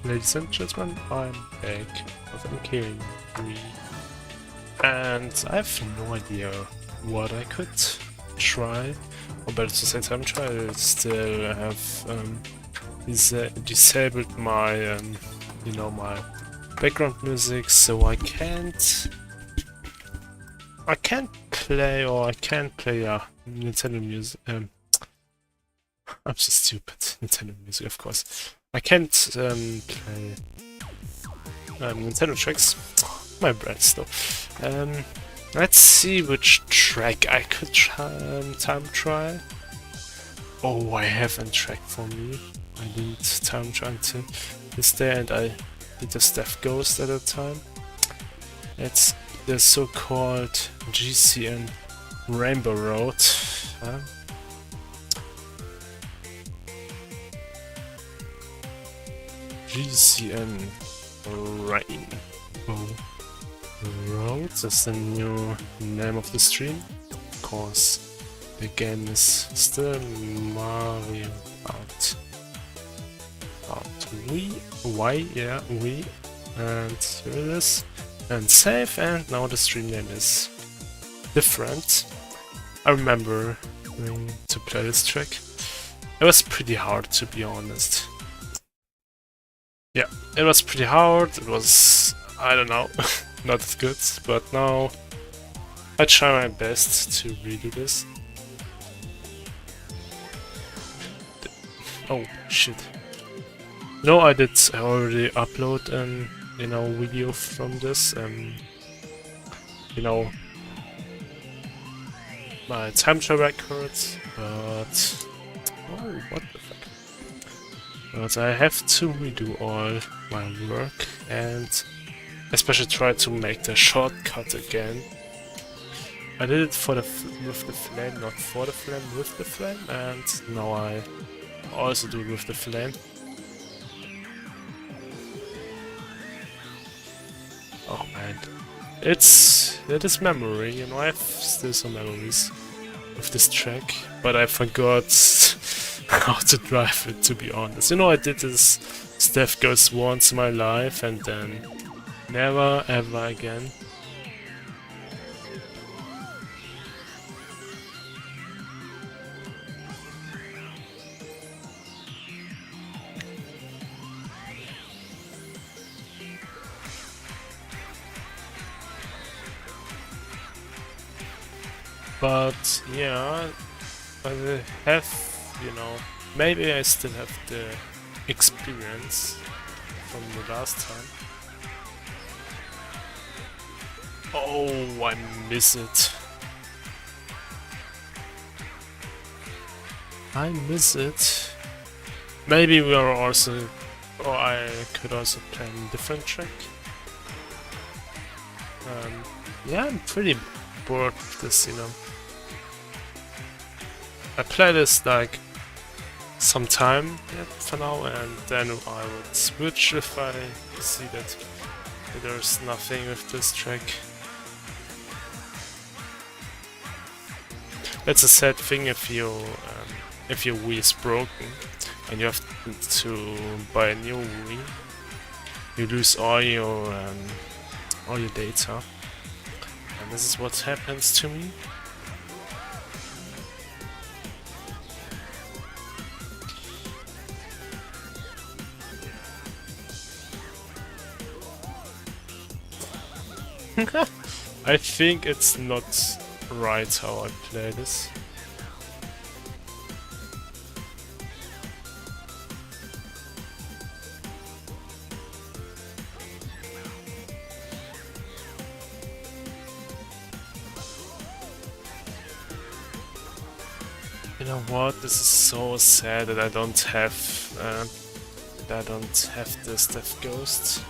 Ladies and gentlemen, I'm back with MK3, and I have no idea what I could try, or better to say time try. I still have disabled my, my background music, so I can't play, or I can't play Nintendo music. I'm so stupid. Nintendo music, of course. I can't play Nintendo tracks. My brain still. Let's see which track I could time try. Oh, I have a track for me. I didn't time try until this day, and I did the Steph Ghost at a time. It's the so-called GCN Rainbow Road. GCN Rainbow Road, that's the new name of the stream. Of course, the game is still Mario Kart. Wii, and here it is. And save, and now the stream name is different. I remember to play this track. It was pretty hard, to be honest. Yeah, it was pretty hard. It was, I don't know, not as good, but now I try my best to redo this. Oh shit! No, I already upload an video from this. My time trial records, but oh, what the fuck? But I have to redo all my work and especially try to make the shortcut again. I did it for with the flame, not for the flame, with the flame, and now I also do it with the flame. Oh man, it is memory, I have still some memories of this track, but I forgot how to drive it, to be honest. I did this Steph Ghost once in my life and then never ever again. But yeah, I have, maybe I still have the experience from the last time. Oh, I miss it. I miss it. Maybe we are also, or I could also play a different track. Yeah, I'm pretty bored with this, I play this like some time for now, and then I would switch if I see that there's nothing with this track. It's a sad thing if your Wii is broken and you have to buy a new Wii. You lose all your data, and this is what happens to me. I think it's not right how I play this. You know what? This is so sad that I don't have the Steph Ghost.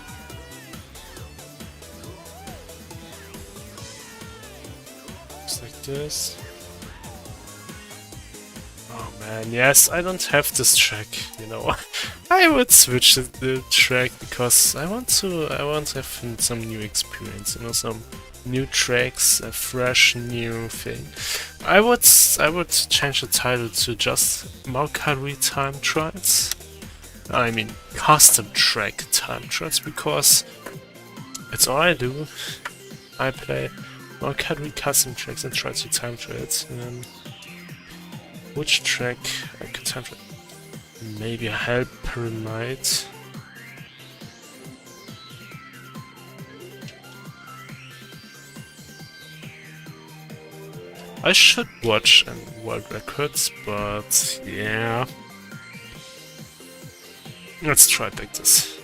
Like this. Oh man, yes, I don't have this track, I would switch the track because I want to have some new experience, some new tracks, a fresh new thing. I would change the title to just Mario Kart Time Trials. I mean custom track time trials, because it's all I do. I play Mario Kart Wii custom tracks and try to time trials. Which track I could time trial? Maybe a Hell Pyramid. I should watch world records, but yeah. Let's try it like this.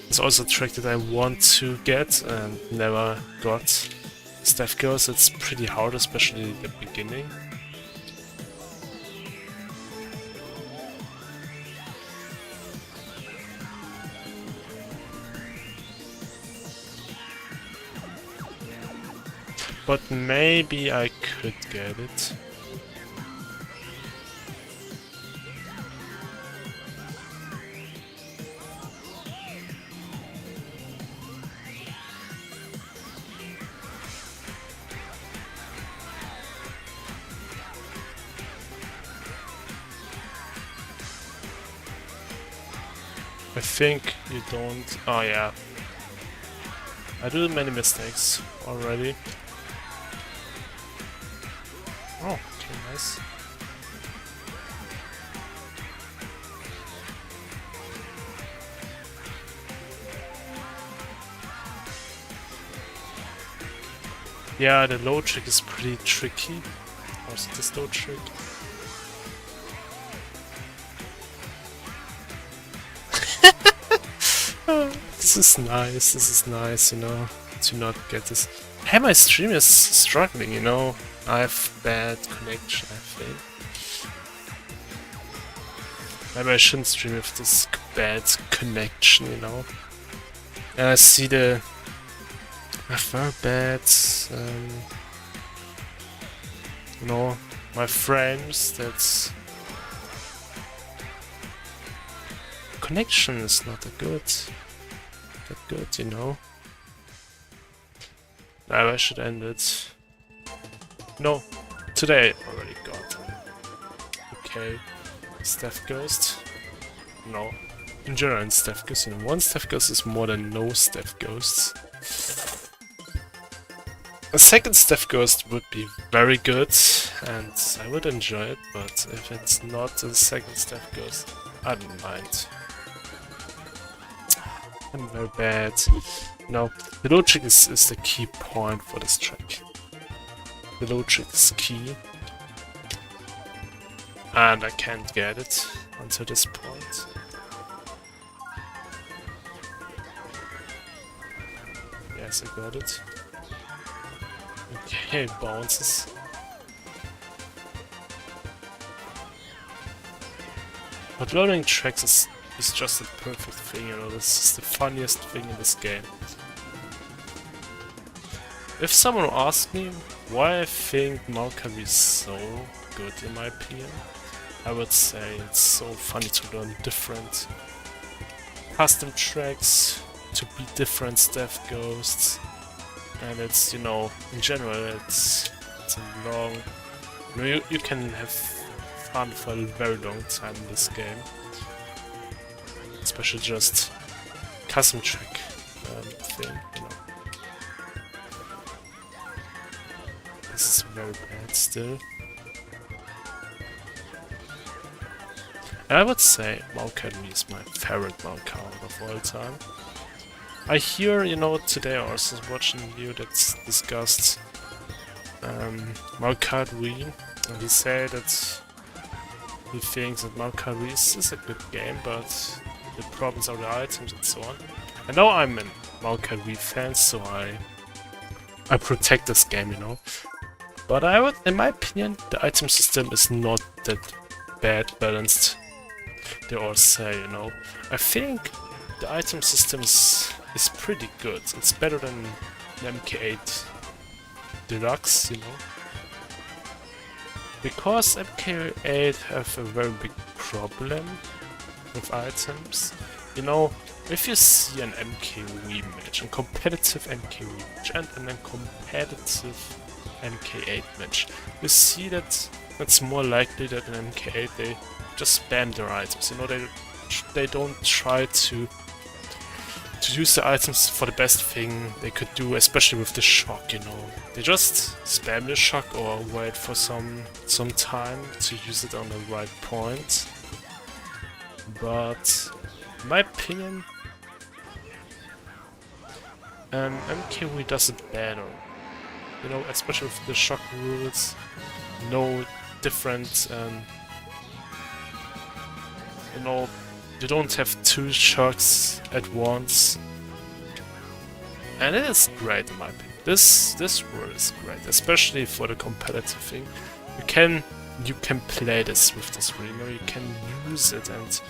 It's also a track that I want to get and never got. Steph goes, it's pretty hard, especially at the beginning. But maybe I could get it. I think you don't... Oh yeah. I do many mistakes already. Oh, okay, nice. Yeah, the low trick is pretty tricky. Also this low trick. This is nice, you know, to not get this. Hey, my stream is struggling, you know. I have bad connection, I think. Maybe I shouldn't stream with this bad connection, you know. And I see I have very bad, you know, my frames, that's... Connection is not that good, you know. Now I should end it. No, today I already got it. Okay, Steph Ghost. No, in general in Steph Ghost, you know, one Steph Ghost is more than no Steph Ghosts. A second Steph Ghost would be very good, and I would enjoy it, but if it's not a second Steph Ghost, I don't mind. I'm very bad. No, the low trick is the key point for this track. The low trick is key. And I can't get it until this point. Yes, I got it. Okay, it bounces. But loading tracks is just a perfect thing, you know, this is the funniest thing in this game. If someone asks me why I think Mario Kart is so good in my opinion, I would say it's so funny to learn different custom tracks, to be different Steph Ghosts, and it's, you know, in general it's a long... You can have fun for a very long time in this game. Especially just custom track thing, you know. This is very bad still. And I would say Mario Kart Wii is my favorite Mario Kart of all time. I hear, you know, today I was watching a video that's discussed Mario Kart Wii, and he said that he thinks that Mario Kart Wii is a good game, but the problems are the items and so on. I know I'm a Mario Kart Wii fan, so I protect this game, you know. But I would, in my opinion, the item system is not that bad balanced. They all say, you know. I think the item system is pretty good. It's better than the MK8 Deluxe, you know. Because MK8 have a very big problem with items. You know, if you see an MK match, a competitive MK match, and a competitive MK8 match, you see that it's more likely that in MK8 they just spam their items. You know, they they don't try to use the items for the best thing they could do, especially with the shock, you know. They just spam the shock or wait for some time to use it on the right point. But in my opinion, MKW does it better. You know, especially with the shock rules, no different, you know, you don't have 2 shocks at once. And it is great in my opinion. This rule is great, especially for the competitive thing. You can play this with this rule, you know, you can use it, and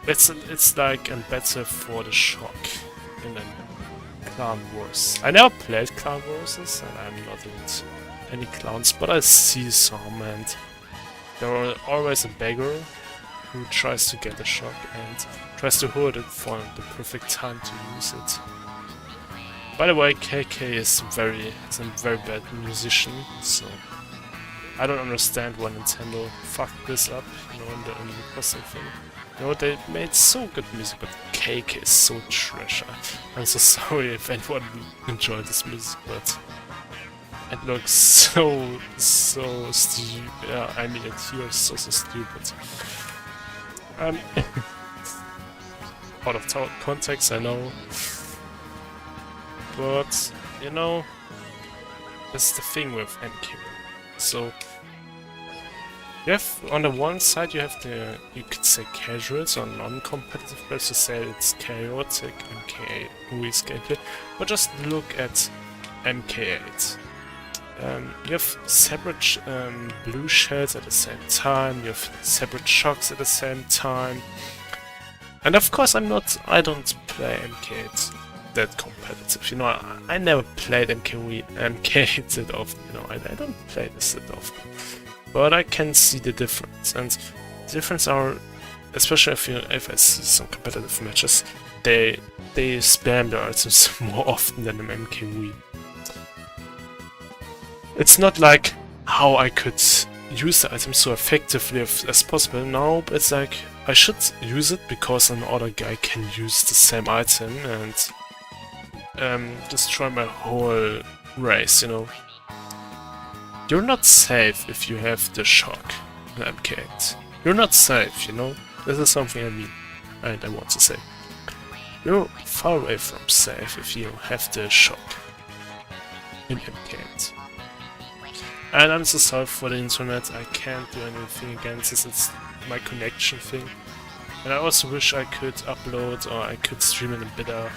it's like better for the shock in the Clan Wars. I never played Clan Wars, and I'm not into any clans, but I see some, and there are always a beggar who tries to get a shock and tries to hold it for the perfect time to use it. By the way, KK is a very bad musician, so I don't understand why Nintendo fucked this up, you know, in the crossing thing. You know, they made so good music, but KK is so trash. I'm so sorry if anyone enjoyed this music, but it looks so stupid. Yeah, I mean, it here is so stupid. Out of context, I know. But, you know, that's the thing with MK. So, you have, on the one side, you have you could say casuals or non-competitive players, to say it's chaotic, MK Ui's gameplay, but just look at MK8. You have separate blue shells at the same time, you have separate shocks at the same time. And of course I don't play MK8 that competitive, you know, I never played MK8 that often, you know, I don't play this that often. But I can see the difference, and the difference are, especially if I see some competitive matches, they spam the items more often than an MK. It's not like how I could use the item so effectively as possible. No, it's like I should use it because another guy can use the same item and destroy my whole race, you know. You're not safe if you have the shock in MK8. You're not safe, you know. This is something I mean, and I want to say. You're far away from safe if you have the shock in MK8. And I'm so sorry for the internet, I can't do anything against this, it's my connection thing. And I also wish I could upload or I could stream in a better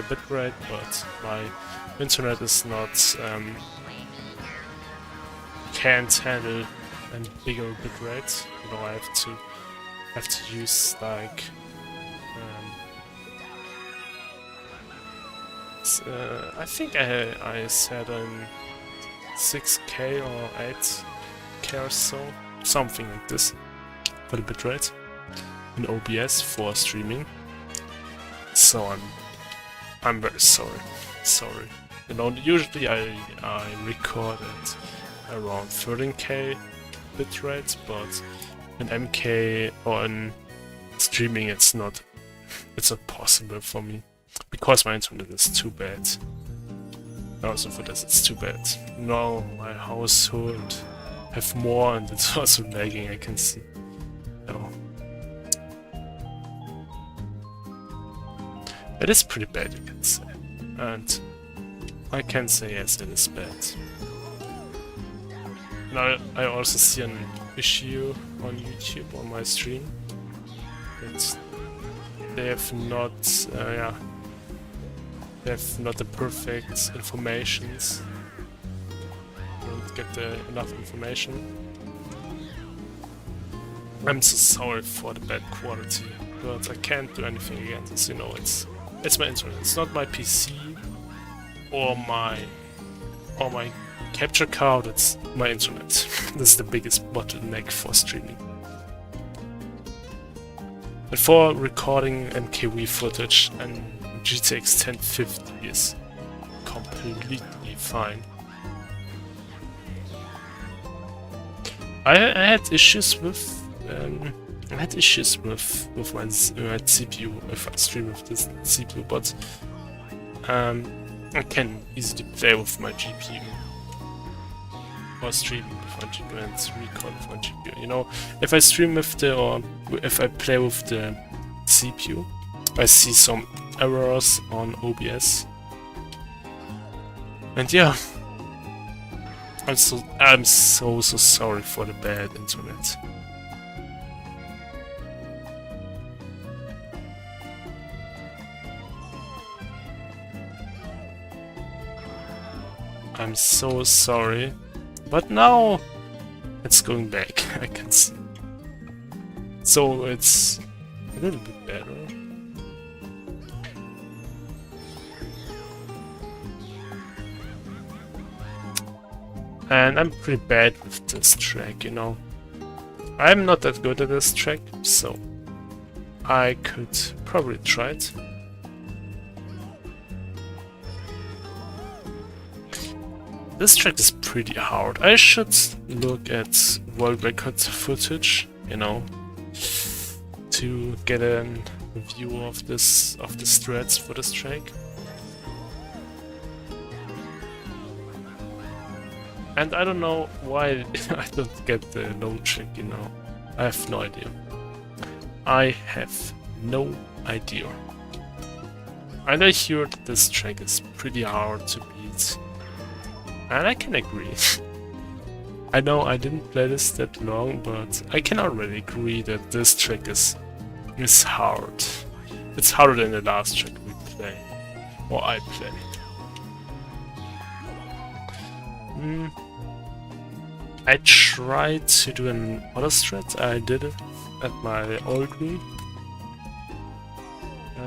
bitrate, but my internet is not can't handle a bigger bitrate. You know, I have to use like I think I said 6K or 8K or so, something like this for the bitrate in OBS for streaming. So I'm very sorry. You know, usually I record at around 13K bitrate, but in MK or in streaming it's not possible for me because my internet is too bad. Also for this it's too bad. Now my household have more and it's also lagging, I can see. No. It is pretty bad, you can say. And I can say yes, it is bad. Now I also see an issue on YouTube on my stream. They have not they have not the perfect informations. Don't get enough information. I'm so sorry for the bad quality, but I can't do anything against this. You know, it's my internet. It's not my PC or my capture card. It's my internet. This is the biggest bottleneck for streaming. And for recording MKV footage and GTX 1050 is completely fine. I had issues with I had issues with my CPU if I stream with this CPU, but I can easily play with my GPU or stream with my GPU and record with my GPU. You know, if I stream with or if I play with the CPU, I see some errors on OBS, and yeah, I'm so sorry for the bad internet. I'm so sorry, but now it's going back. I can see, so it's a little bit better. And I'm pretty bad with this track, you know. I'm not that good at this track, so I could probably try it. This track is pretty hard. I should look at world record footage, you know, to get a view of the strats for this track. And I don't know why I don't get the low trick, you know. I have no idea. I have no idea. And I hear that this track is pretty hard to beat. And I can agree. I know I didn't play this that long, but I can already agree that this track is hard. It's harder than the last track we play. Or I play. I tried to do an auto strat. I did it at my old room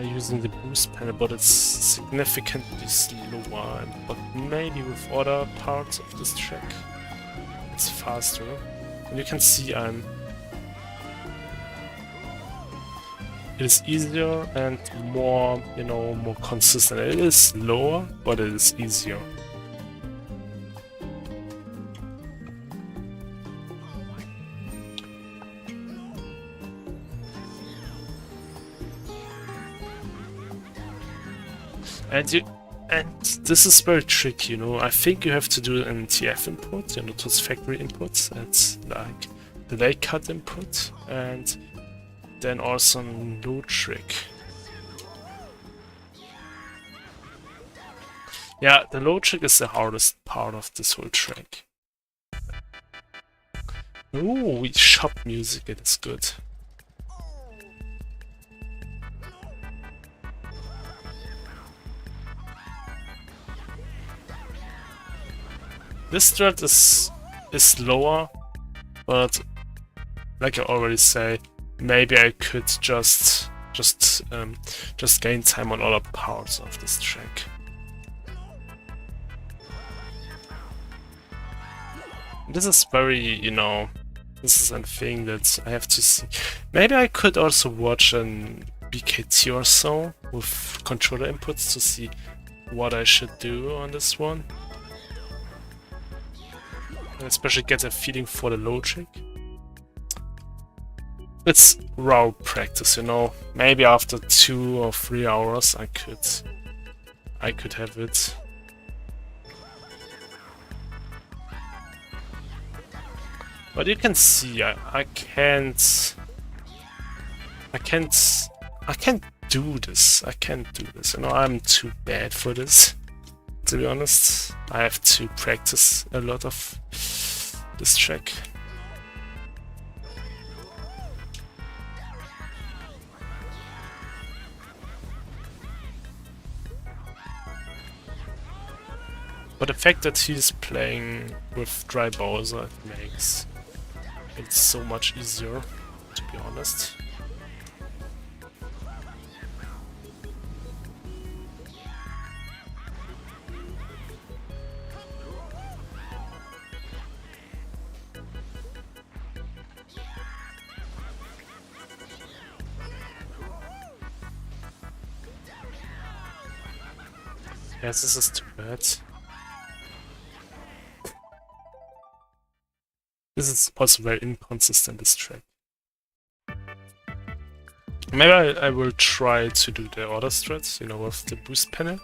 using the boost panel, but it's significantly slower. But maybe with other parts of this track, it's faster. And you can see it is easier and more, you know, more consistent. It is slower, but it is easier. And this is very tricky, you know. I think you have to do an TF input, you know, those factory inputs. That's like the delay cut input, and then also low trick. Yeah, the low trick is the hardest part of this whole track. Ooh, we shop music, it is good. This strat is slower, but like I already say, maybe I could just gain time on other parts of this track. This is very, you know, this is a thing that I have to see. Maybe I could also watch an BKT or so with controller inputs to see what I should do on this one. And especially get a feeling for the low trick. It's raw practice, you know. Maybe after 2 or 3 hours I could have it. But you can see I can't do this. I can't do this. You know, I'm too bad for this. To be honest, I have to practice a lot of this track. But the fact that he's playing with dry Bowser makes it so much easier, to be honest. Yes, this is too bad. This is also very inconsistent, this track. Maybe I will try to do the other strats, you know, with the boost panel.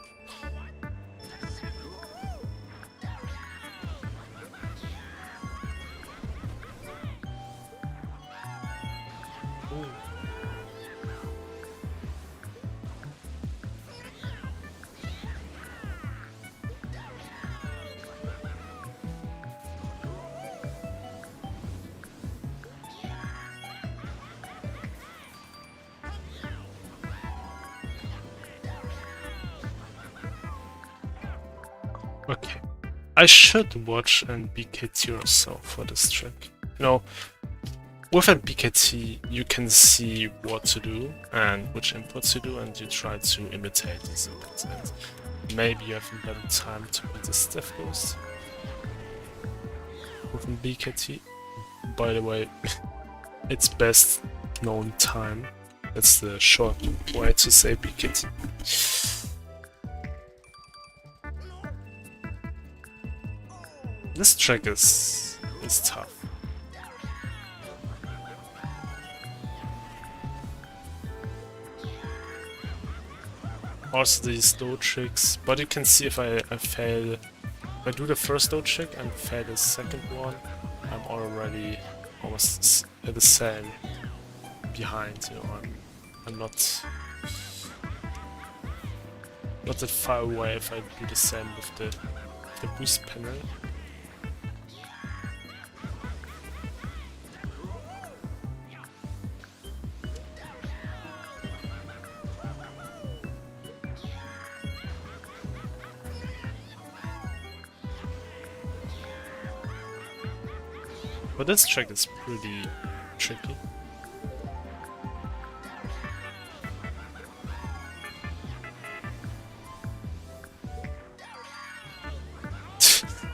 Okay. I should watch and BKT yourself for this trick. You know, with a BKT, you can see what to do and which inputs to do, and you try to imitate these inputs. And maybe you have a better time to beat the Stiff Ghost with a BKT. By the way, its best known time. That's the short way to say BKT. This trick is tough. Also these low tricks, but you can see if I fail, if I do the first low trick and fail the second one, I'm already almost at the same behind, you know, I'm not that far away if I do the same with the boost panel. But this trick is pretty tricky.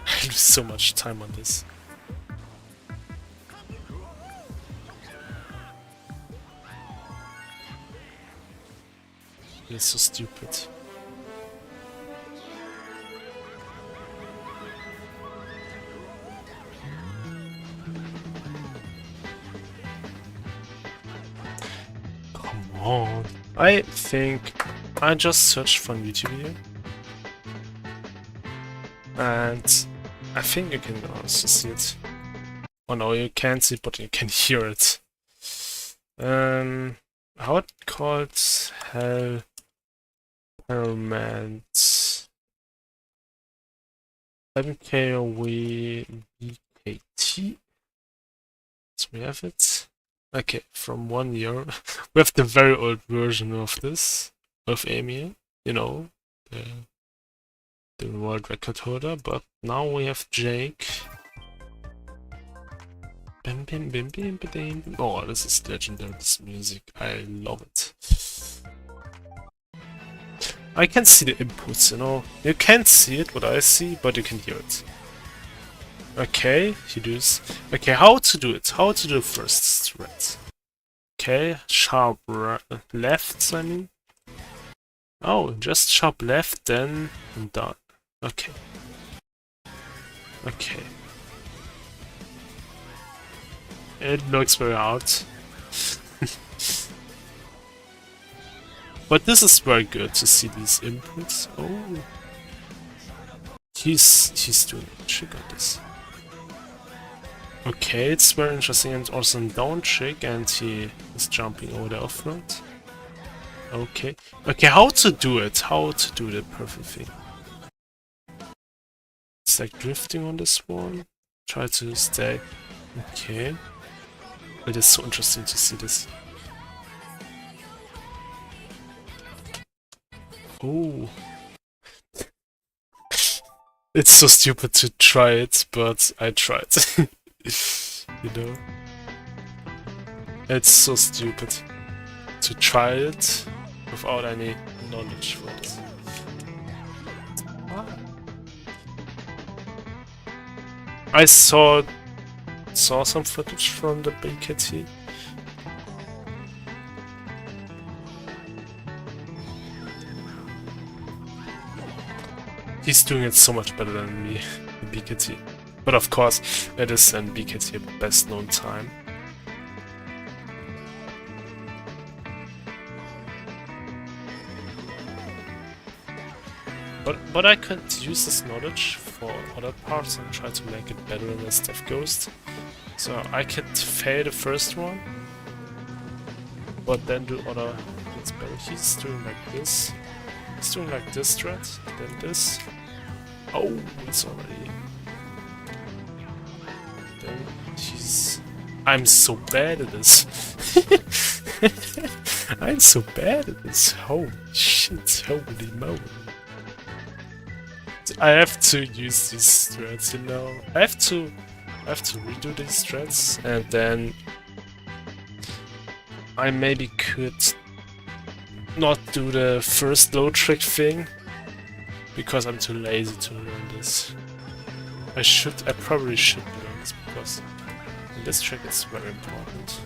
I lose so much time on this. It's so stupid. Come on. I think I just searched for a YouTube video. And I think you can also see it. Oh no, you can't see it, but you can hear it. How it called? Hell Parliament 7KOV BKT. So we have it. Okay, from 1 year. We have the very old version of this, of Amy, you know, the world record holder, but now we have Jake. Bim, bim, bim, bim, bim, bim. Oh, this is legendary, this music. I love it. I can see the inputs, you know. You can't see it, what I see, but you can hear it. Okay, you do this. Okay, how to do it? How to do the first strat? Okay, sharp left, I mean. Oh, just sharp left, then down. Okay. Okay. It looks very hard. But this is very good to see these inputs. Oh. He's doing a trick on this. Okay, it's very interesting, and also a down trick, and he is jumping over the offroad. Okay. Okay, how to do it? How to do the perfect thing? It's like drifting on this one. Try to stay. Okay. It is so interesting to see this. Oh. It's so stupid to try it, but I tried. You know? It's so stupid to try it without any knowledge for this. I saw some footage from the BKT. He's doing it so much better than me, the BKT. But of course, it is in BKT best known time. But I could use this knowledge for other parts and try to make it better as Death Ghost. So I could fail the first one, but then do other things better. He's doing like this. He's doing like this strat, then this. Oh, it's already. Then he's. I'm so bad at this. I'm so bad at this. Holy shit! Holy moly! I have to use these strats, you know. I have to redo these strats, and then I maybe could not do the first low trick thing because I'm too lazy to learn this. I probably should learn this because in this trick it's very important.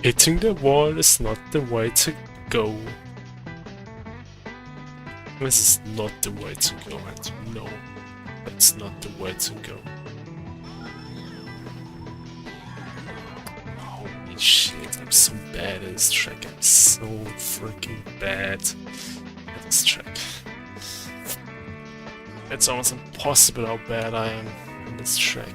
Hitting the wall is not the way to go. This is not the way to go, and no, that's not the way to go. Holy shit, I'm so bad at this track. I'm so freaking bad at this track. It's almost impossible how bad I am in this track.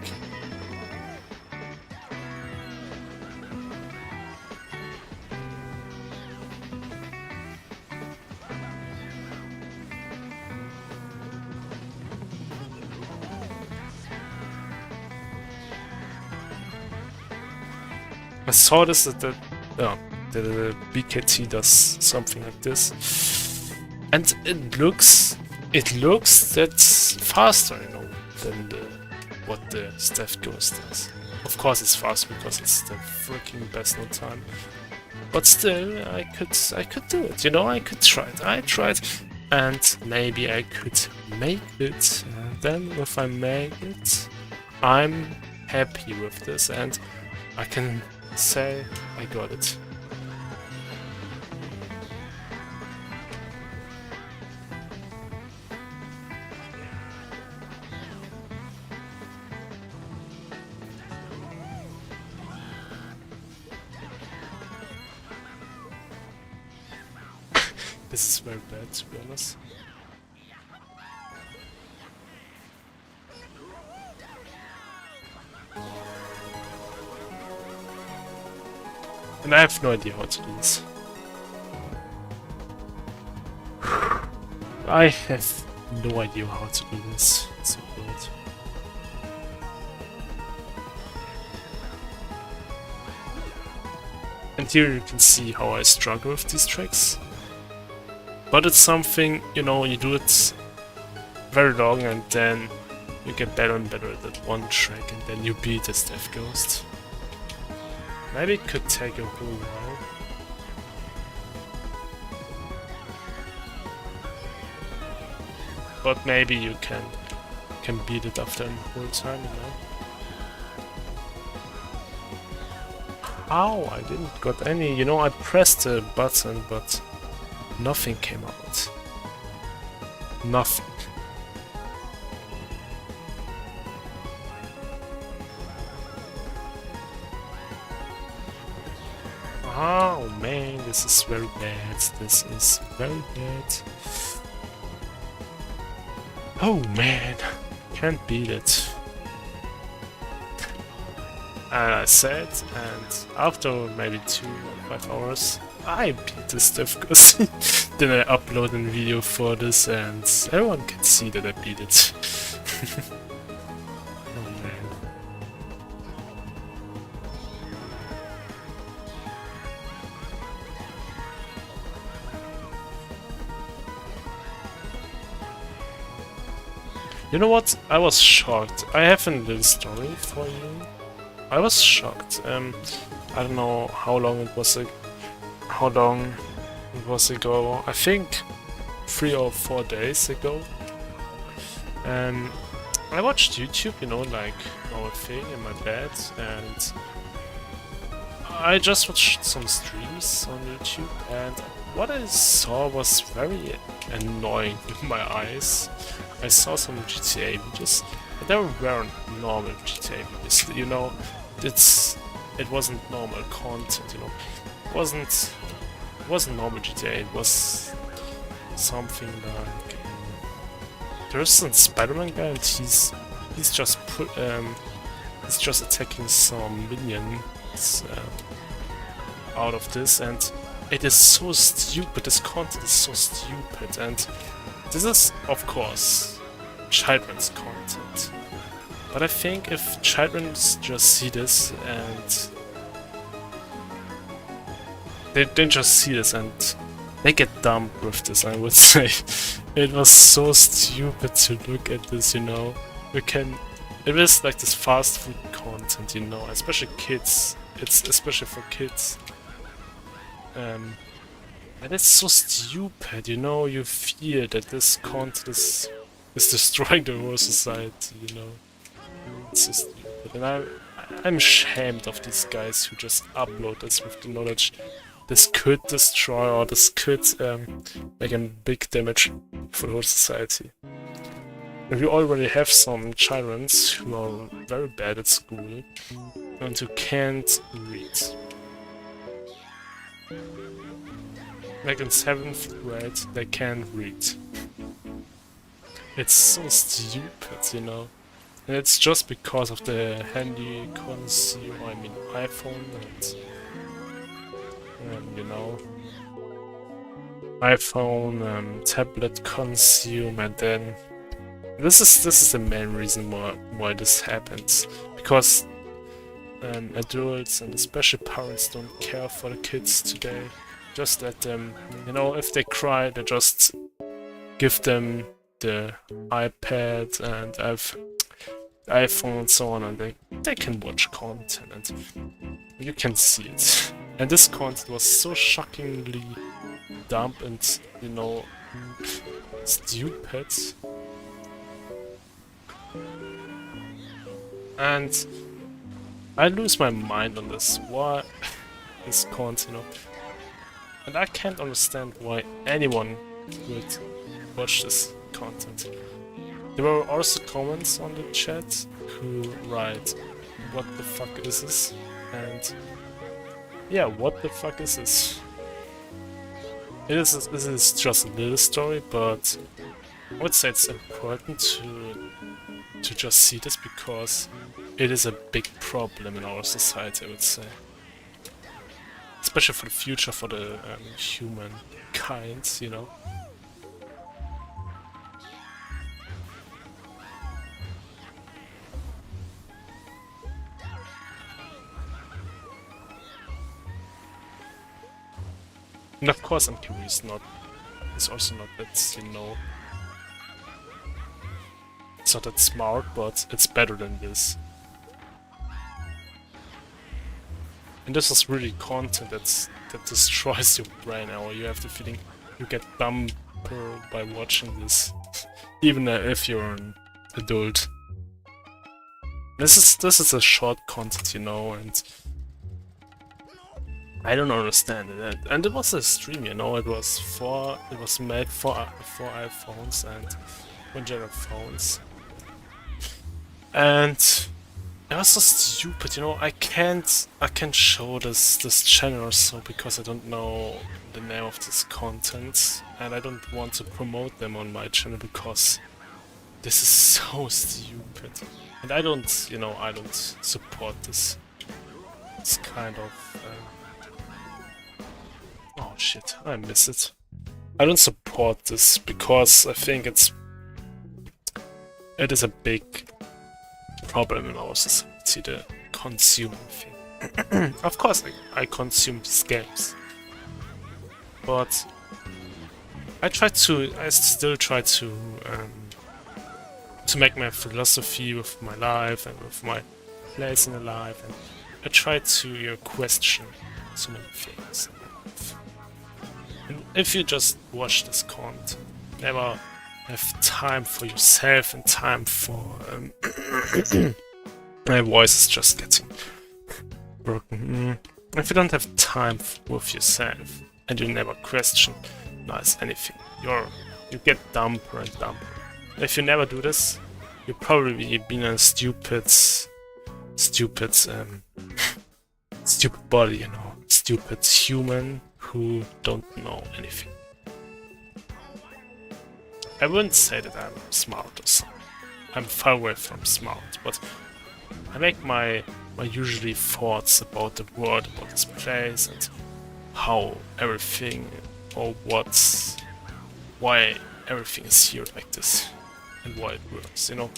I saw this at the BKT does something like this, and it looks that's faster, you know, than what the Death Ghost does. Of course, it's faster because it's the freaking best no time. But still, I could do it. You know, I could try it. I tried, and maybe I could make it. And then, if I make it, I'm happy with this, and I can say I got it. This is very bad, to be honest. And I have no idea how to do this. I have no idea how to do this. It's so bad. And here you can see how I struggle with these tricks. But it's something, you know, you do it very long and then you get better and better at that one trick and then you beat this Death Ghost. Maybe it could take a whole while. But maybe you can beat it after a whole time, you know. How? I didn't got any, you know, I pressed the button but nothing came out. Nothing. Oh man, this is very bad. This is very bad. Oh man, can't beat it. And I said, and after maybe 2 or 5 hours, I beat this Death Ghost. Then I upload a video for this and everyone can see that I beat it. Oh man. You know what? I was shocked. I have a little story for you. I was shocked. I don't know how long it was ago. I think 3 or 4 days ago. I watched YouTube, you know, like our thing in my bed, and I just watched some streams on YouTube, and what I saw was very annoying with my eyes. I saw some GTA videos, but they weren't normal GTA videos, you know, it's it wasn't normal content, you know. It wasn't normal GTA. It was something like there's a Spider-Man guy, and he's just he's just attacking some minions out of this, and it is so stupid. This content is so stupid, and this is, of course, children's content. But I think if children just see this and they just see this and they get dumb with this, I would say. It was so stupid to look at this, you know. It is like this fast food content, you know, especially kids. It's especially for kids. And it's so stupid, you know. You feel that this content is destroying the whole society, you know. It's so stupid, and I'm ashamed of these guys who just upload this with the knowledge this could destroy, or this could make a big damage for the whole society. And we already have some children who are very bad at school and who can't read. Like in 7th grade, they can't read. It's so stupid, you know. And it's just because of the handy consumer, I mean iPhone and you know, iPhone, tablet consume, and then this is the main reason why this happens, because adults and especially parents don't care for the kids today. Just let them, you know, if they cry, they just give them the iPad and iPhone and so on, and they can watch content and you can see it. And this content was so shockingly dumb and, you know, stupid. And I lose my mind on this. Why this content, you know? And I can't understand why anyone would watch this content. There were also comments on the chat who write, "What the fuck is this?" And yeah, what the fuck is this? This is just a little story, but I would say it's important to just see this because it is a big problem in our society, I would say. Especially for the future, for the humankind, you know. And of course MQB is also not that, you know, it's not that smart, but it's better than this. And this is really content that destroys your brain, or you have the feeling you get dumber by watching this, even if you're an adult. This is a short content, you know, and I don't understand it. And it was a stream, you know. It was made for iPhones and for general phones, and it was so stupid, you know. I can't show this channel or so because I don't know the name of this content, and I don't want to promote them on my channel because this is so stupid, and I don't support this kind of. Oh shit, I miss it. I don't support this because I think it is a big problem in our society, the consuming thing. Of course I consume these games, but I still try to make my philosophy with my life and with my place in the life, and I try to question so many things. And if you just watch this content, never have time for yourself and time for my voice is just getting broken. If you don't have time with yourself and you never question anything, you get dumber and dumber. And if you never do this, you'll probably be a stupid stupid body, you know, stupid human who don't know anything. I wouldn't say that I'm smart or something. I'm far away from smart, but I make my usually thoughts about the world, about this place, and how everything, or why everything is here like this, and why it works, you know,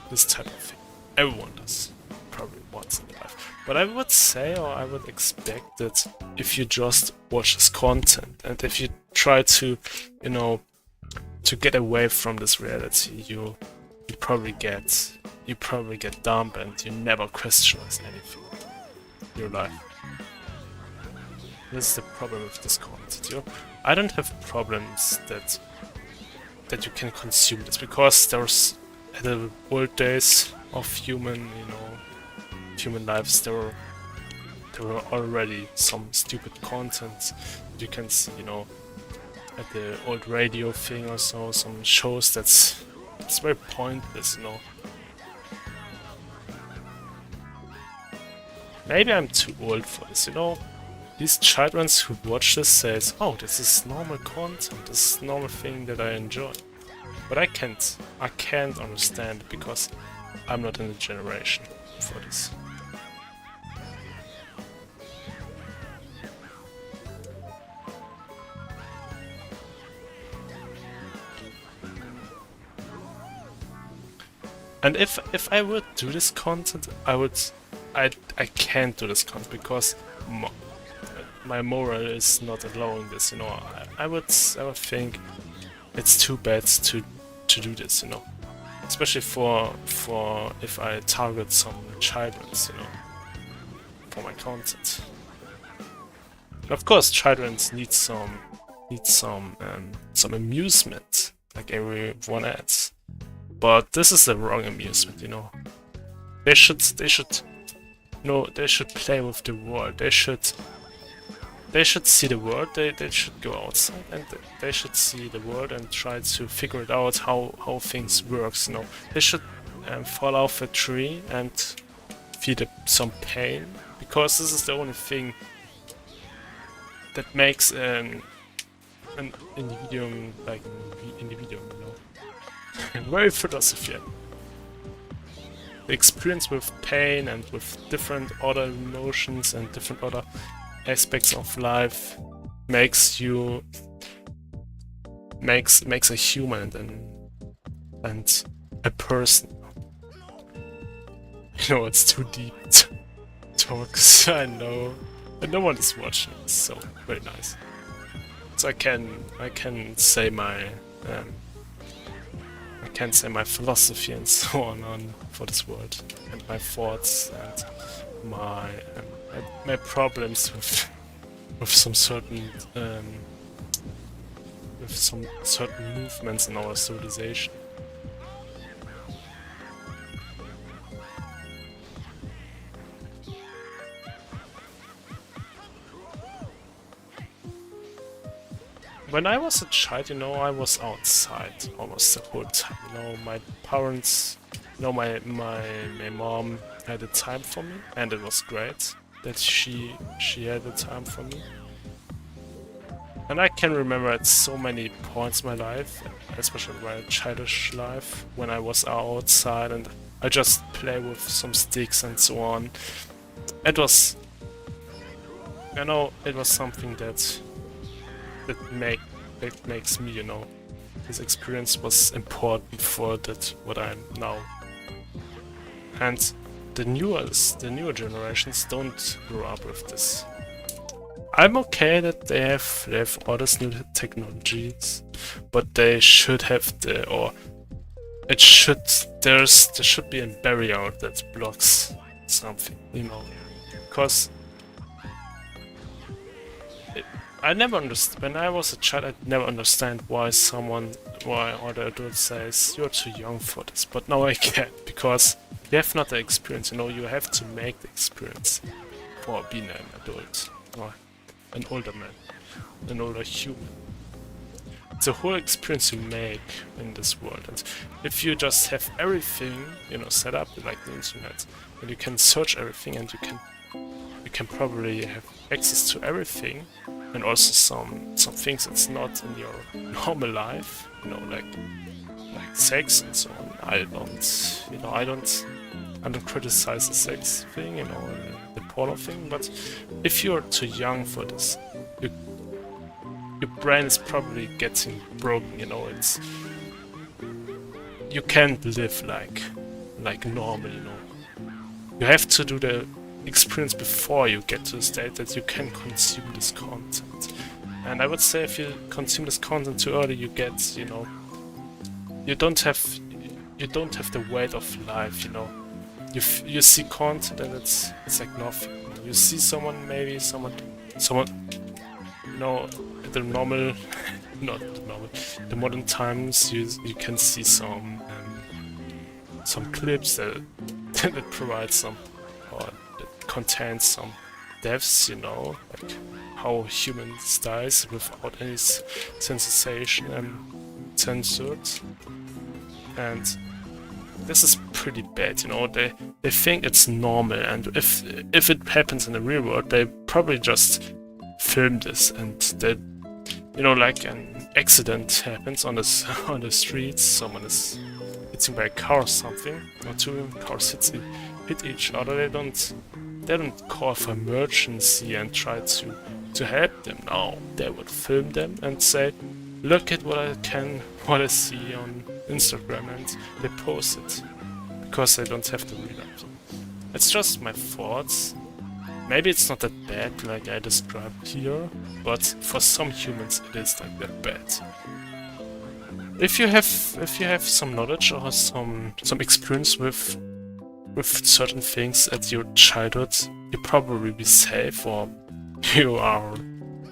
this type of thing. Everyone does, probably once in their life. But I would say, or I would expect that if you just watch this content, and if you try to, you know, to get away from this reality, you probably get dumb and you never question anything in your life. This is the problem with this content. You know, I don't have problems that you can consume this, because there's at the old days of human lives, there were already some stupid content that you can see, you know, at the old radio thing or so, some shows it's very pointless, you know. Maybe I'm too old for this, you know. These children who watch this says, oh, this is normal content, this is normal thing that I enjoy. But I can't understand it, because I'm not in the generation for this. And if I would do this content, I can't do this content, because my moral is not allowing this, you know. I would think it's too bad to do this, you know. Especially for if I target some children, you know, for my content. And of course, children need some amusement, like everyone else. But this is the wrong amusement, you know. They should play with the world. They should see the world. They should go outside and they should see the world and try to figure it out how things works, you know. They should fall off a tree and feel some pain, because this is the only thing that makes an individual like an individual, you know. Very philosophical. The experience with pain and with different other emotions and different other aspects of life makes a human and a person. You know, it's too deep talks. I know, and no one is watching this, so very nice. So I can say my philosophy and so on for this world, and my thoughts and my problems with some certain movements in our civilization. When I was a child, you know, I was outside almost the whole time. You know, my parents, you know, my mom had the time for me, and it was great that she had the time for me. And I can remember at so many points in my life, especially my childish life, when I was outside and I just play with some sticks and so on. It was, you know, it was something that makes me, you know, this experience was important for that what I'm now. And the newer generations don't grow up with this. I'm okay that they have all these new technologies, but they should have there should be a barrier that blocks something, you know, because I never understood. When I was a child, I never understand why other adult says you're too young for this. But now I get, because you have not the experience. You know, you have to make the experience for being an adult or an older man, an older human. It's a whole experience you make in this world. And if you just have everything, you know, set up like the internet, and you can search everything and you can you can probably have access to everything, and also some things that's not in your normal life, you know, like sex and so on. I don't criticize the sex thing, you know, the porno thing, but if you're too young for this, your brain is probably getting broken, you know. You can't live like normal, you know. You have to do the experience before you get to the state that you can consume this content. And I would say if you consume this content too early, you get, you know, you don't have the weight of life, you know. You see content and it's like nothing. You know? You see maybe someone, you know, the normal, not the normal, the modern times. You can see some clips that that provide some, or that contain some deaths, you know, like how humans dies without any sensation and censored. And this is pretty bad, you know. They think it's normal, and if it happens in the real world, they probably just film this, and they, you know, like an accident happens on the streets, someone is hit by a car or something, or two cars hit each other. They don't call for emergency and try to help them. No, they would film them and say, look at what I see on Instagram, and they post it because they don't have the real life. It's just my thoughts. Maybe it's not that bad like I described here, but for some humans it is like that bad. If you have some knowledge or some experience with certain things at your childhood, you probably be safe, or you're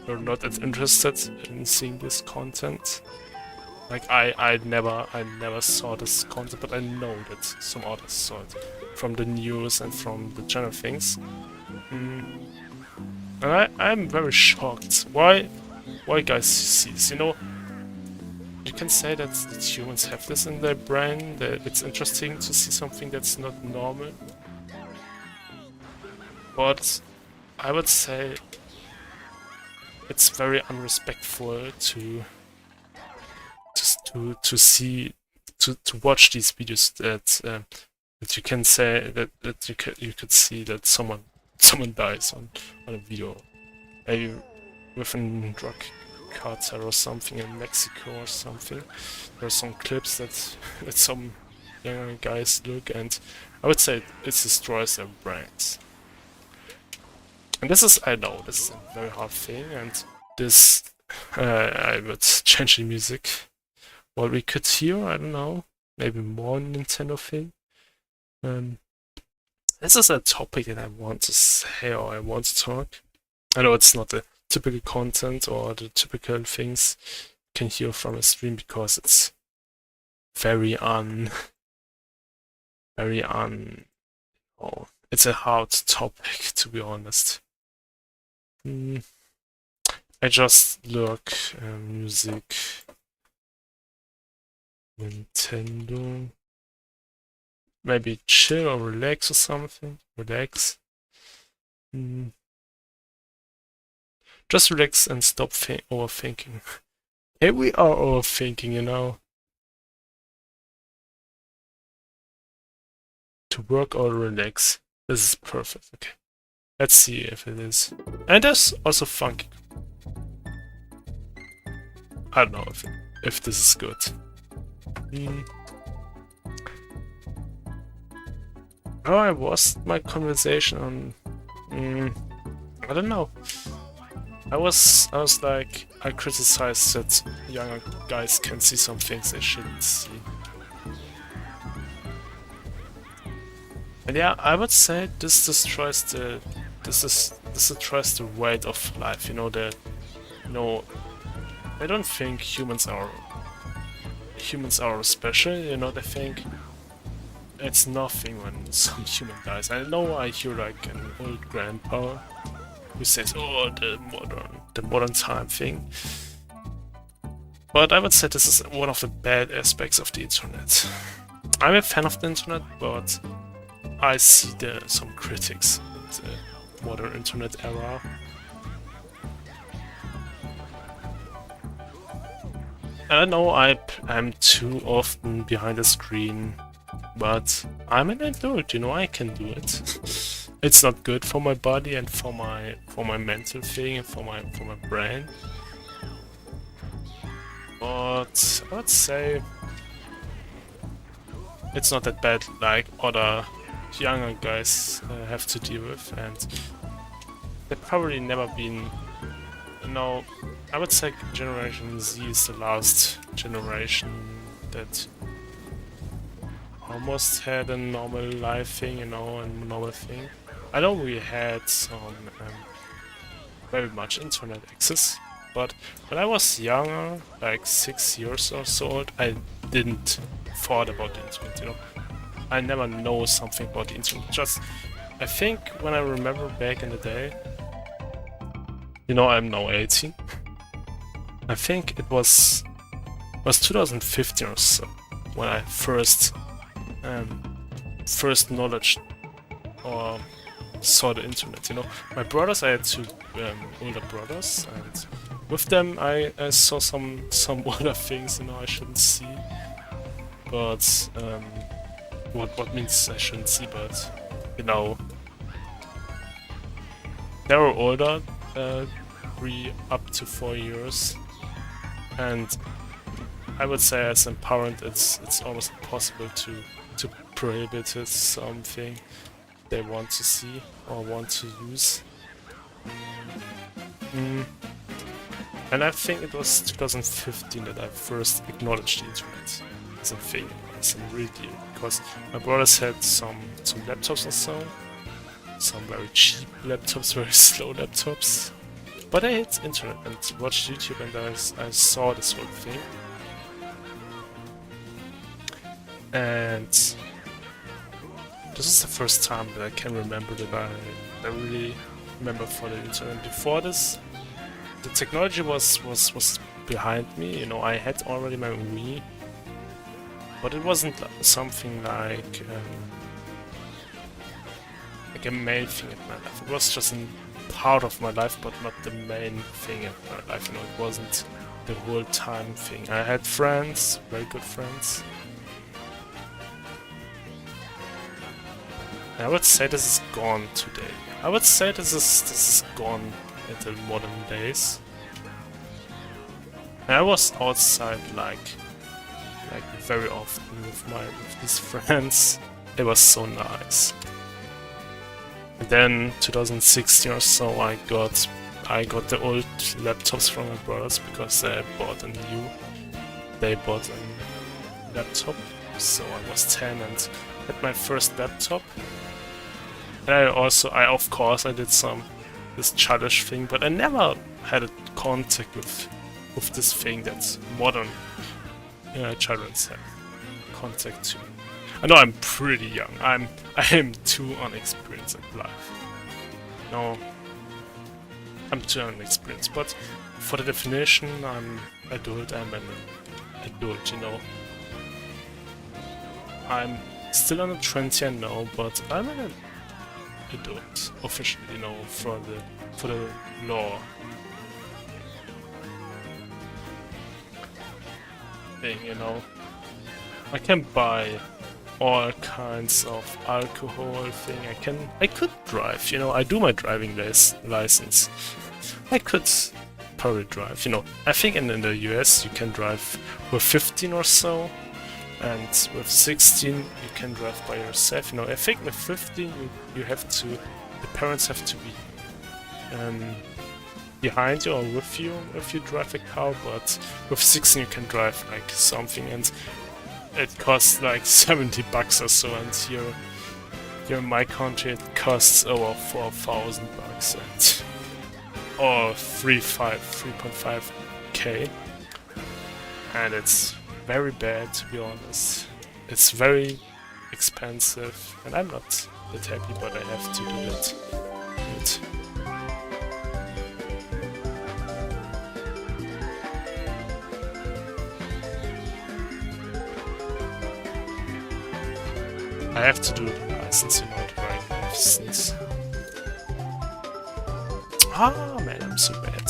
not as interested in seeing this content. Like I never saw this content, but I know that some others saw it from the news and from the general things. And I'm very shocked. Why guys see this? You know, you can say that humans have this in their brain, that it's interesting to see something that's not normal. But I would say it's very unrespectful to watch these videos that you can say that you could see that someone dies on a video, maybe with a drug cartel or something in Mexico or something. There are some clips that some younger guys look, and I would say it destroys their brains. And I know this is a very hard thing, and this I would change the music. What we could hear, I don't know, maybe more Nintendo thing. This is a topic that I want to say, or I want to talk. I know it's not the typical content or the typical things you can hear from a stream, because it's very oh, it's a hard topic, to be honest. I just look music, Nintendo, maybe chill or relax or something. Relax. Just relax and stop overthinking. Here we are overthinking, you know. To work or relax. This is perfect. Okay. Let's see if it is. And there's also funky. I don't know if this is good. Oh, I lost my conversation on. I don't know. I was like, I criticized that younger guys can see some things they shouldn't see. And yeah, I would say this destroys the weight of life. You know, I don't think humans are special. You know, they think it's nothing when some human dies. I know I hear like an old grandpa who says, "Oh, the modern time thing." But I would say this is one of the bad aspects of the internet. I'm a fan of the internet, but I see some critics. And, modern internet era. I know I'm too often behind the screen, but I'm an adult, you know, I can do it. It's not good for my body and for my mental thing and for my brain. But I would say it's not that bad like other younger guys have to deal with, and they've probably never been, you know, I would say Generation Z is the last generation that almost had a normal life thing, you know, a normal thing. I know we had some very much internet access, but when I was younger, like 6 years or so old, I didn't thought about the internet, you know. I never know something about the internet. Just, I think when I remember back in the day, you know, I'm now 18. I think it was 2015 or so when I first knowledge or saw the internet, you know. My brothers, I had two older brothers, and with them I saw some older things, you know, I shouldn't see. But what means I shouldn't see? But you know, they were older, 3 up to 4 years, and I would say as a parent, it's almost impossible to prohibit something they want to see or want to use. And I think it was 2015 that I first acknowledged the internet as a thing, as a real deal, because my brothers had some laptops or so, some very cheap laptops, very slow laptops, but I had internet and watched YouTube, and I saw this whole thing. And this is the first time that I can remember that I really remember for the internet. Before this, the technology was behind me, you know, I had already my Wii, but it wasn't something like a main thing in my life. It was just a part of my life, but not the main thing in my life, you know, it wasn't the whole time thing. I had friends, very good friends. I would say this is gone today. I would say this is gone in the modern days. And I was outside like very often with these friends. It was so nice. And then 2016 or so, I got the old laptops from my brothers because they bought a laptop. So I was 10 and had my first laptop. And I of course did this childish thing, but I never had a contact with this thing that modern children have contact to. I know I'm pretty young. I am too unexperienced in life. No, I'm too unexperienced. But for the definition, I'm adult. I'm an adult, you know. I'm still under 20, I know, but I'm an adult officially, you know, for the law thing, you know. I can buy all kinds of alcohol thing. I could drive, you know. I do my driving license. I could probably drive, you know. I think in the US you can drive with 15 or so, and with 16 you can drive by yourself, you know. I think with 15 you have to, the parents have to be behind you or with you if you drive a car, but with 16 you can drive like something, and it costs like 70 bucks or so, and here in my country it costs over 4,000 bucks and or 3.5k, and it's very bad, to be honest. It's very expensive, and I'm not that happy, but I have to do it. I have to do the license, you know, the driving license. Ah, man, I'm so bad.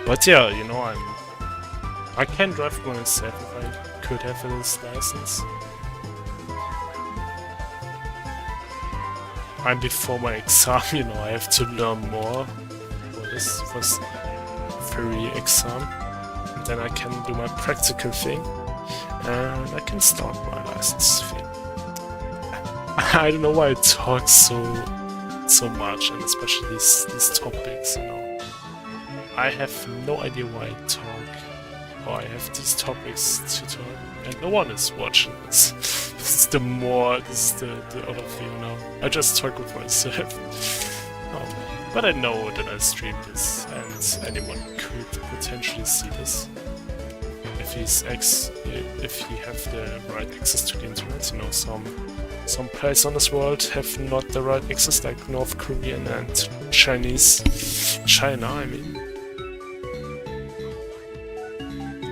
But yeah, you know, I can drive by myself if I could have this license. And before my exam, you know, I have to learn more for this first theory exam. And then I can do my practical thing, and I can start my license thing. I don't know why I talk so much, and especially these topics, you know. I have no idea why I talk, or I have these topics to talk, and no one is watching this. This is the other thing, you know. I just talk with myself. But I know that I stream this, and anyone could potentially see this. If he have the right access to the internet, you know, some places on this world have not the right access, like North Korean and China, I mean.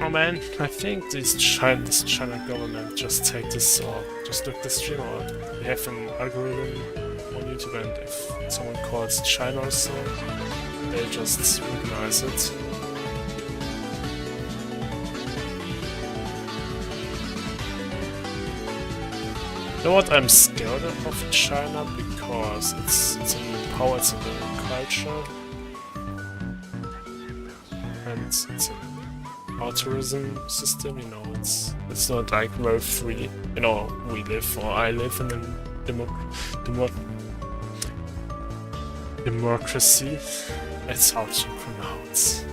Oh man, I think this China government just take this or just look the stream, or they have an algorithm on YouTube, and if someone calls China or so, they just recognize it. You know what, I'm scared of China because it's a new power, it's a new culture, and it's an authorism system, you know, it's not like very free. You know, I live in a democracy. It's hard to pronounce.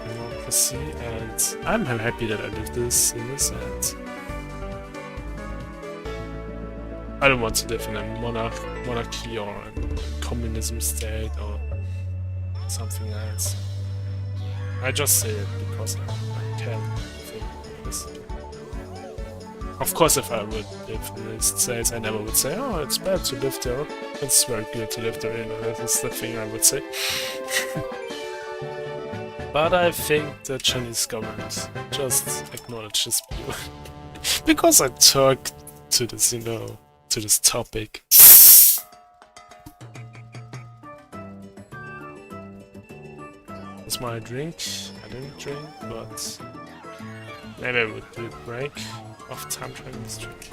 Democracy, and I'm happy that I live in this, and I don't want to live in a monarchy or a communism state or something else. I just say it because I can think this. Of course, if I would live in the States, I never would say, oh, it's bad to live there. It's very good to live there, you know, that is the thing I would say. But I think the Chinese government just acknowledges me. Because I talk to this, you know, to this topic. That's my drink. I didn't drink, but maybe I would do a break of time trying this drink.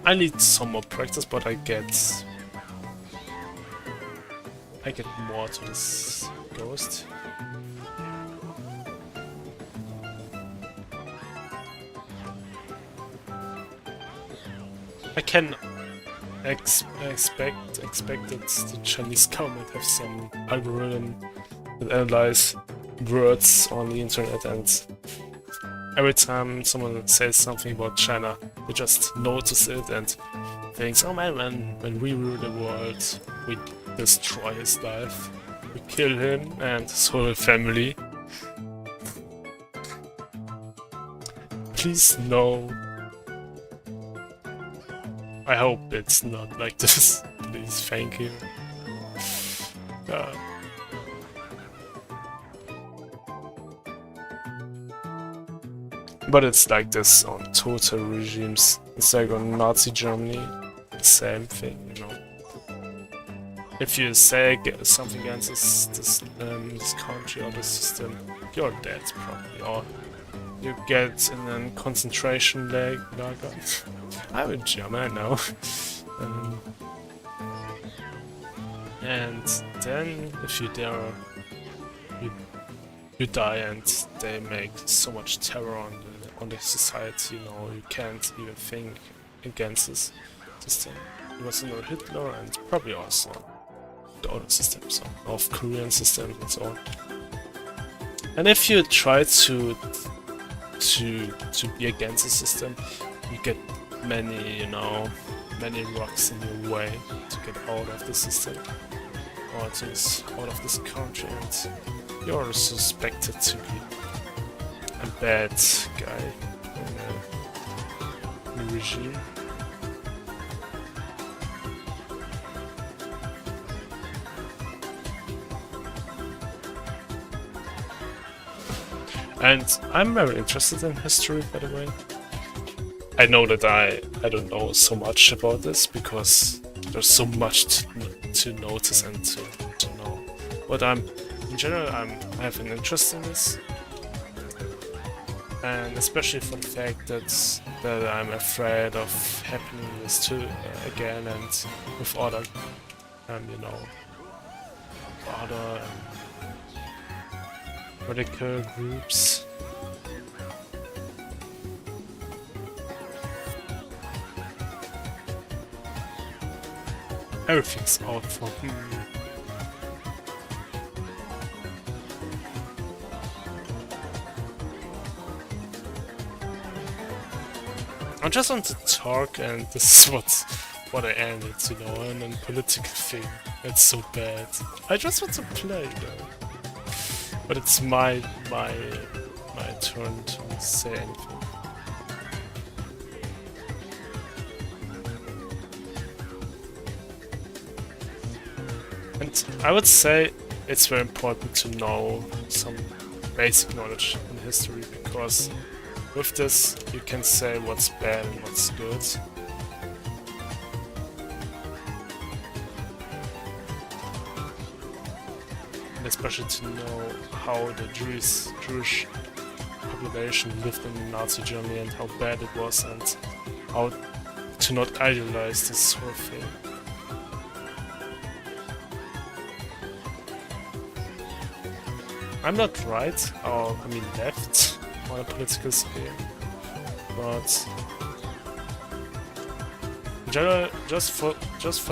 I need some more practice, but I get more to this ghost. I can expect that the Chinese government have some algorithm that analyze words on the internet, and every time someone says something about China, they just notice it and thinks, oh man, when we rule the world, we destroy his life, we kill him and his whole family. Please no. I hope it's not like this. Please, thank you. But it's like this on total regimes. It's like on Nazi Germany, the same thing, you know. If you say something against this country or this system, you're dead probably, or you get in a concentration lager. I'm in German, I know. And then if you dare, you die, and they make so much terror on the society. You know, you can't even think against this system. It was under Hitler and probably also the other systems, so North Korean systems and so on. And if you try to be against the system, you get many rocks in your way to get out of the system or out of this country, and you're suspected to be a bad guy in the regime. And I'm very interested in history, by the way. I know that I don't know so much about this because there's so much to notice and to know. But in general, I have an interest in this, and especially for the fact that I'm afraid of happening this too again, and with other, you know, other radical groups. Everything's out for me. I just want to talk, and this is what I ended, you know, and a political thing. It's so bad. I just want to play, though. But it's my turn to say anything. And I would say it's very important to know some basic knowledge in history, because with this you can say what's bad and what's good. And especially to know how the Jewish population lived in Nazi Germany and how bad it was, and how to not idealize this whole thing. I'm not right, or I mean left, on a political scale, but in general, just for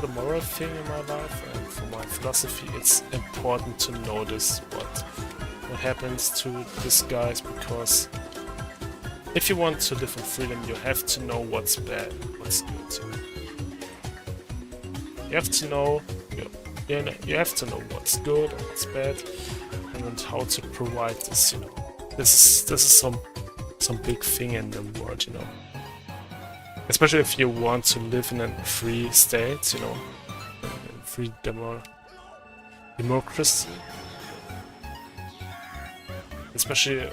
the moral thing in my life and for my philosophy, it's important to notice what happens to these guys, because if you want to live in freedom, you have to know what's bad, what's good. You have to know, you have to know what's good and what's bad, and how to provide this, you know. This is some big thing in the world, you know. Especially if you want to live in a free state, you know, a free democracy. Especially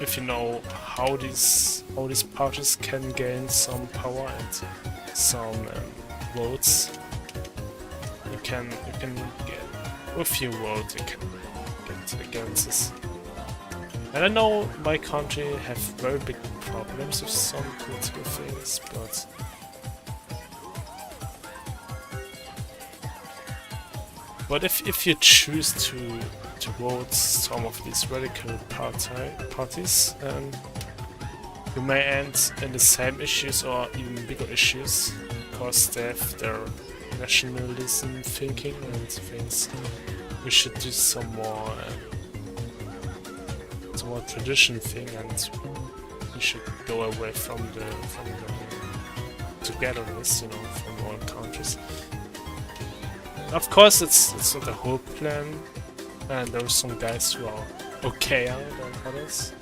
if you know how these parties can gain some power and some votes. You can get with few votes you can get against this. And I know my country have very big problems with some political things, but if you choose to vote some of these radical parties, you may end in the same issues or even bigger issues, because they have their nationalism thinking and things. We should do some more tradition thing, and we should go away from the togetherness, you know, from all countries. Of course, it's not a whole plan, and there are some guys who are okayer than others.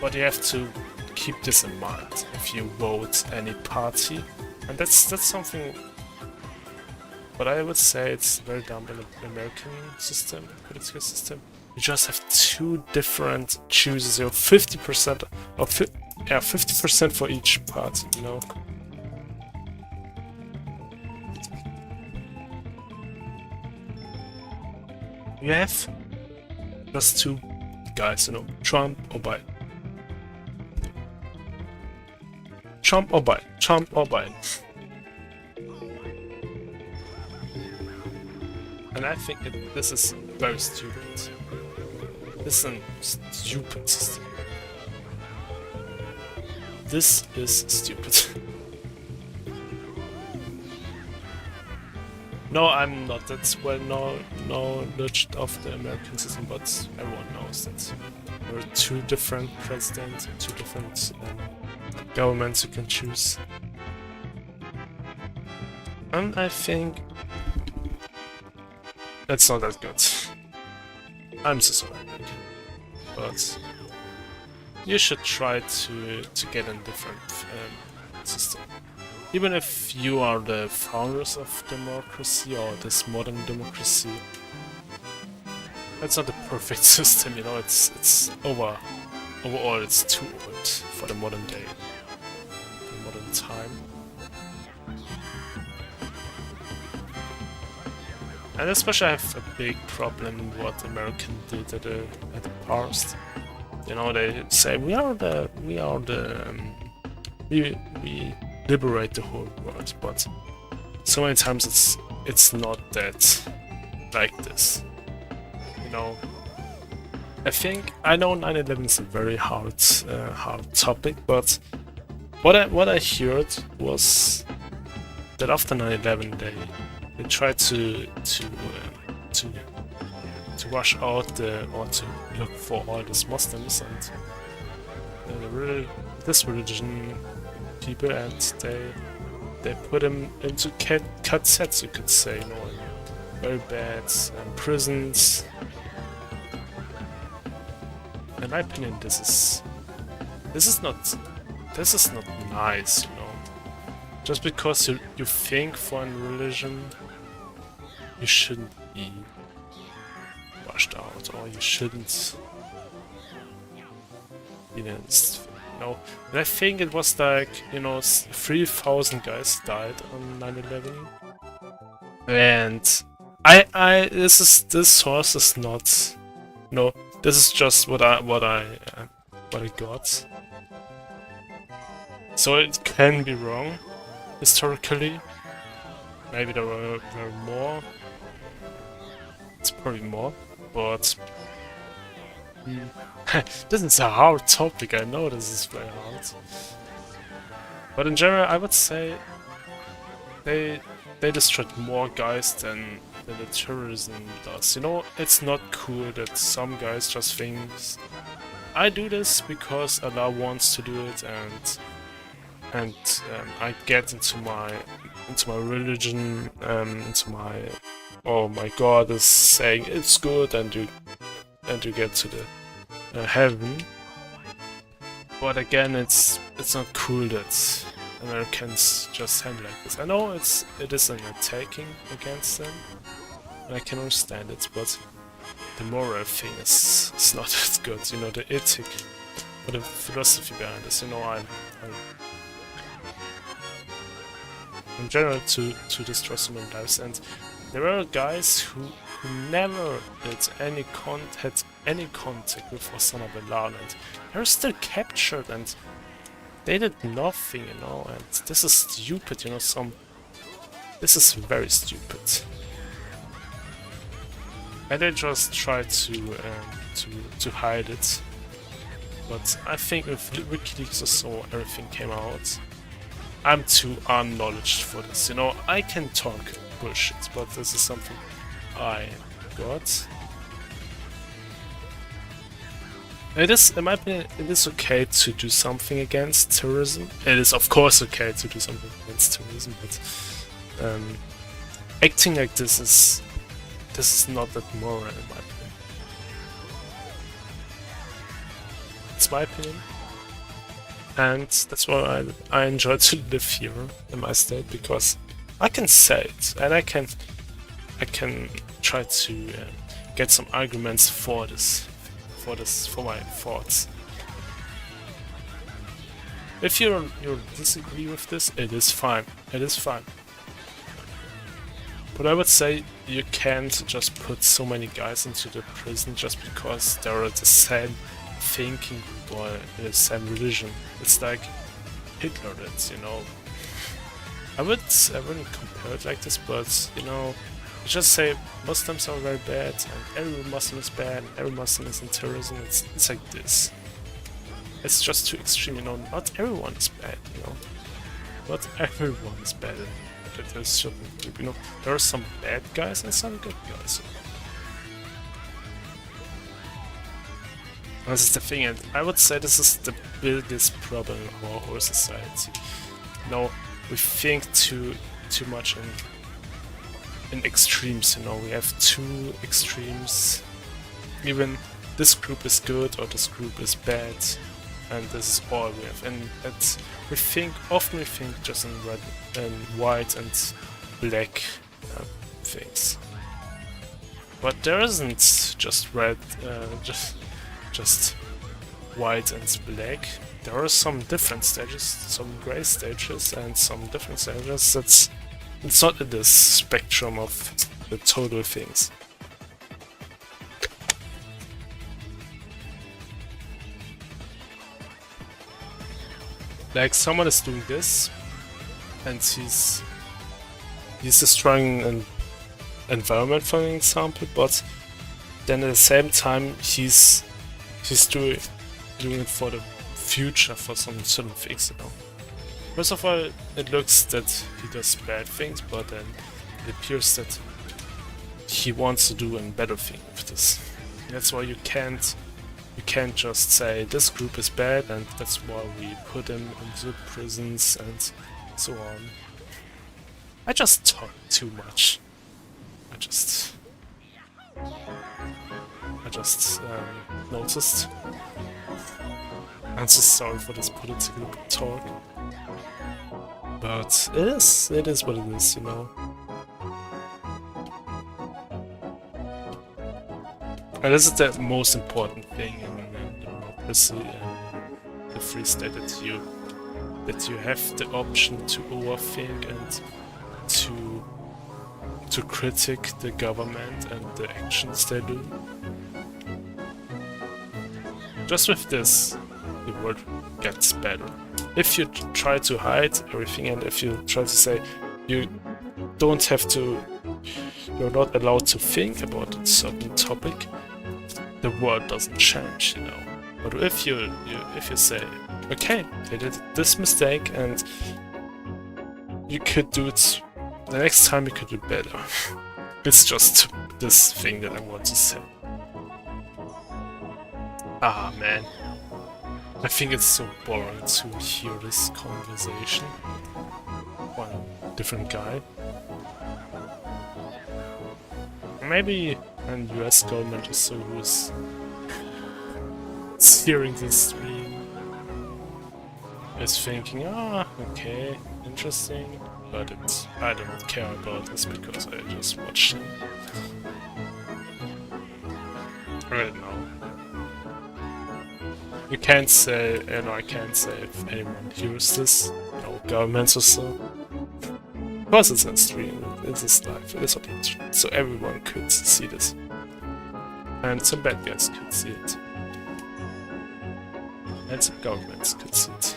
But you have to keep this in mind if you vote any party, and that's something. But I would say it's very dumb in the American system, political system. You just have two different choices. You have 50% or 50% for each party, you know. You have just two guys, you know, Trump or Biden. Trump or Biden. Trump or Biden. And I think this is very stupid. This is a stupid system. This is stupid. No, I'm not that well knowledge of the American system, but everyone knows that there are two different presidents, two different governments you can choose. And I think that's not that good. I'm so sorry, but you should try to get a different system. Even if you are the founders of democracy or this modern democracy, That's not the perfect system, you know. It's overall it's too old for the modern day, the modern time. And especially I have a big problem with what American did at the past. You know, they say we liberate the whole world, but so many times it's not that like this. You know, I know 9/11 is a very hard topic, but what I heard was that after 9/11 they tried to wash out or to look for all these Muslims and this religion people, and they put them into carcets, you could say, you know, very bad prisons. In my opinion, this is not nice, you know. Just because you think for a religion, you shouldn't be washed out, or you shouldn't, you know. And I think it was like, you know, 3,000 guys died on 9/11, and this source is not, no, this is just what I got. So it can be wrong historically. Maybe there were more. It's probably more, but this is a hard topic. I know this is very hard, but in general, I would say they destroyed more guys than the terrorism does. You know, it's not cool that some guys just think I do this because Allah wants to do it, and I get into my religion, into my, oh my God is saying it's good, and you get to the heaven. But again, it's not cool that Americans just handle like this. I know it is an attacking against them, and I can understand it, but the moral thing is not as good. You know, the ethic or the philosophy behind this. You know, I'm in general to destroy so many lives, and there are guys who never had any contact with Osama bin Laden, and they're still captured, and they did nothing, you know, and this is stupid, you know, this is very stupid. And they just try to hide it, but I think with WikiLeaks or so, everything came out. I'm too unknowledged for this, you know. I can talk bullshit, but this is something I got. It is, in my opinion, it is okay to do something against terrorism. It is, of course, okay to do something against terrorism, but acting like this is not that moral, in my opinion. It's my opinion. And that's why I enjoy to live here in my state, because I can say it, and I can try to get some arguments for my thoughts. If you disagree with this, it is fine. It is fine. But I would say you can't just put so many guys into the prison just because they're the same thinking group or the same religion. It's like Hitler did, you know. I wouldn't compare it like this, but you know, you just say Muslims are very bad, and every Muslim is bad, and every Muslim is in terrorism. It's like this. It's just too extreme, you know. Not everyone is bad, you know. Not everyone is bad. There's certain group, you know. There are some bad guys and some good guys. This is the thing, and I would say this is the biggest problem in our whole society. You know, we think too much in extremes. You know, we have two extremes. Even this group is good or this group is bad, and this is all we have. And often we think just in red and white and black things. But there isn't just red, just white and black. There are some different stages, some gray stages and some different stages. It's not in this spectrum of the total things. Like someone is doing this, and he's destroying an environment, for an example, but then at the same time he's doing it for the future, for some certain things, you know. First of all, it looks that he does bad things, but then it appears that he wants to do a better thing with this. That's why you can't just say this group is bad and that's why we put them into prisons and so on. I just talk too much. I just noticed. I'm so sorry for this political talk. But it is what it is, you know. And this is the most important thing in democracy and the free state, that you have the option to overthink and to critique the government and the actions they do. Just with this, the world gets better. If you try to hide everything and if you try to say you don't have to, you're not allowed to think about a certain topic, the world doesn't change, you know. But if you say, okay, I did this mistake and you could do it the next time, you could do better. It's just this thing that I want to say. Ah man, I think it's so boring to hear this conversation. One different guy. Maybe an US government or so who's hearing this stream is thinking, ah, okay, interesting, but I don't care about this because I just watched it. I don't know. You can't say, and I can't say if anyone hears this, you know, governments or so. Because it's a stream, it is live, it is on the internet, so everyone could see this. And some bad guys could see it. And some governments could see it.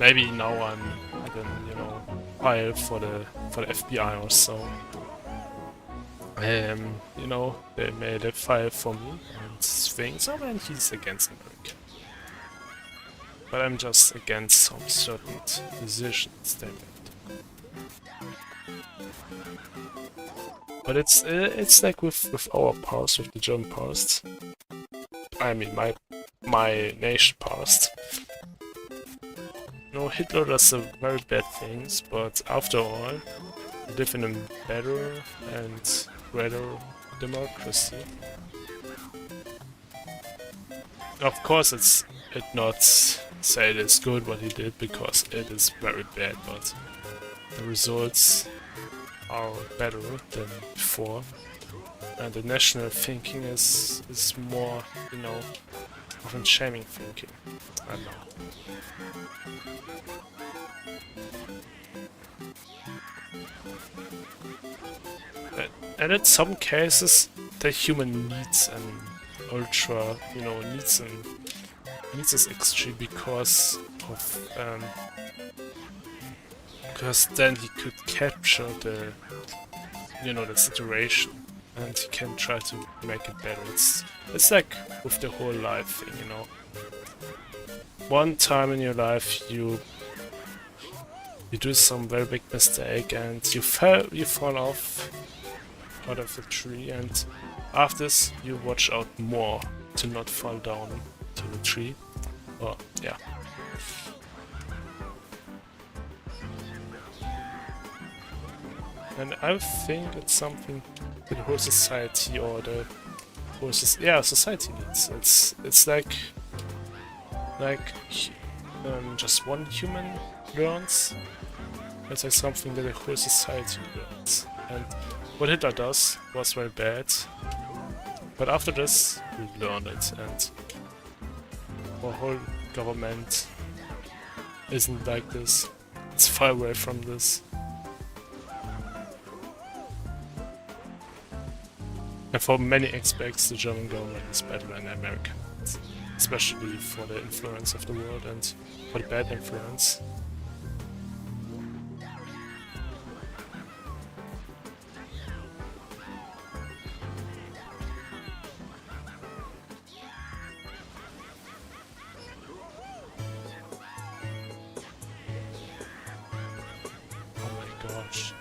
Maybe now I'm you know, file for the FBI or so. You know, they made a file for me and things, oh man, he's against America. But I'm just against some certain decisions they made. But it's like with our past, with the German past. I mean my nation past. You know, Hitler does some very bad things, but after all, we live in a better and greater democracy. Of course, it not say it is good what he did, because it is very bad, but the results are better than before, and the national thinking is more, you know, often shaming thinking. I don't know. And in some cases, the human needs an ultra, you know, needs this extreme because of because then he could capture the, you know, the situation, and he can try to make it better. It's like with the whole life thing, you know. One time in your life you do some very big mistake and you fall off out of the tree, and after this you watch out more to not fall down to the tree. Oh, yeah. And I think it's something that the whole society or the whole society needs. It's like just one human learns. It's like something that the whole society learns. And what Hitler does was very bad, But after this, we learned it, and our whole government isn't like this. It's far away from this. And for many aspects, the German government is better than the American, especially for the influence of the world and for the bad influence. Oh my gosh.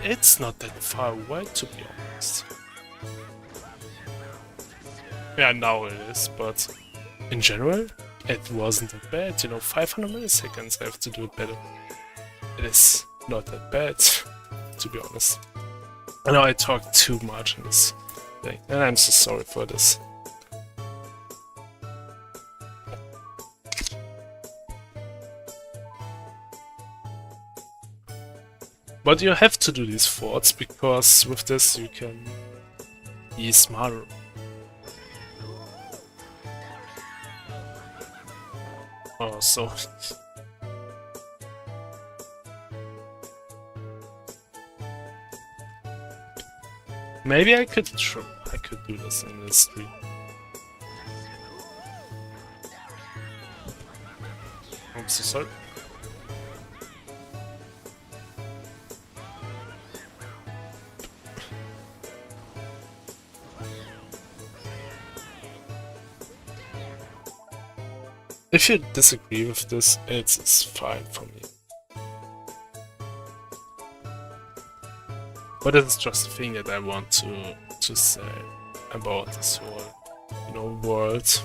It's not that far away, to be honest. Yeah, now it is, but in general, it wasn't that bad. You know, 500 milliseconds, I have to do it better. It is not that bad, to be honest. I know I talked too much in this thing, and I'm so sorry for this. But you have to do these forts, because with this you can be smarter. Oh, so... Maybe I could do this in this stream. I'm so sorry. If you disagree with this, it's fine for me. But it's just a thing that I want to say about this whole, you know, world.